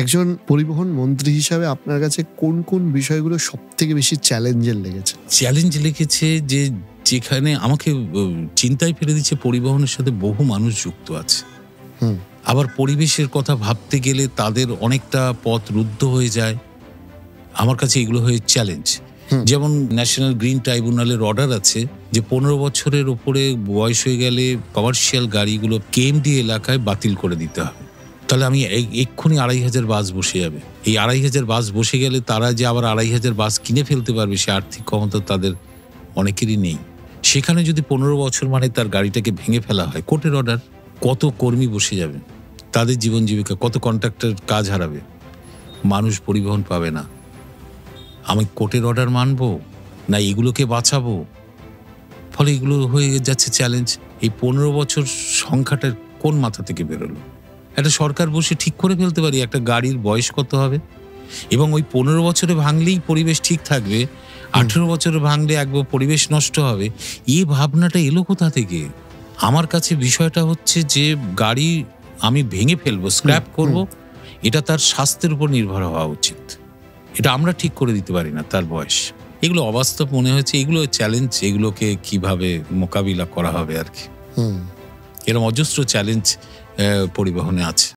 একজন পরিবহন মন্ত্রী হিসাবে আপনার কাছে কোন কোন বিষয়গুলো সব থেকে বেশি চ্যালেঞ্জের লেগেছে? চ্যালেঞ্জ লিখেছে যে যেখানে আমাকে চিন্তায় ফেলে দিচ্ছে, পরিবহনের সাথে বহু মানুষ যুক্ত আছে। আবার পরিবেশের কথা ভাবতে গেলে তাদের অনেকটা পথ রুদ্ধ হয়ে যায়। আমার কাছে এগুলো হয়ে চ্যালেঞ্জ। যেমন ন্যাশনাল গ্রিন ট্রাইব্যুনালের অর্ডার আছে যে 15 বছরের ওপরে বয়স হয়ে গেলে কমার্শিয়াল গাড়িগুলো কেএমডি এলাকায় বাতিল করে দিতে হবে। তাহলে আমি এক্ষুনি 2500 বাস বসে যাবে। এই 2500 বাস বসে গেলে তারা যে আবার 2500 বাস কিনে ফেলতে পারবে সে আর্থিক ক্ষমতা তাদের অনেকেরই নেই। সেখানে যদি 15 বছর মানে তার গাড়িটাকে ভেঙে ফেলা হয়, কোর্টের অর্ডার, কত কর্মী বসে যাবে, তাদের জীবন জীবিকা, কত কন্ট্রাক্টর কাজ হারাবে, মানুষ পরিবহন পাবে না। আমি কোর্টের অর্ডার মানবো না এগুলোকে বাঁচাবো? ফলে এগুলো হয়ে যাচ্ছে চ্যালেঞ্জ। এই 15 বছর সংখ্যাটা কোন মাথা থেকে বেরোলো? একটা সরকার বসে ঠিক করে ফেলতে পারি একটা গাড়ির বয়স কত হবে, এবং ওই 15 বছরে ভাঙলেই পরিবেশ ঠিক থাকবে, 18 বছরে ভাঙলে একবার পরিবেশ নষ্ট হবে। এই ভাবনাটা এলো কোথা থেকে? আমার কাছে বিষয়টা হচ্ছে যে গাড়ি আমি ভেঙে ফেলবো, স্ক্র্যাপ করব, এটা তার স্বাস্থ্যের উপর নির্ভর হওয়া উচিত। এটা আমরা ঠিক করে দিতে পারি না তার বয়স। এগুলো অবাস্তব মনে হয়েছে। এগুলো চ্যালেঞ্জ, এগুলোকে কিভাবে মোকাবিলা করা হবে আর কি। এরকম অজস্র চ্যালেঞ্জ পরিবহনে আছে।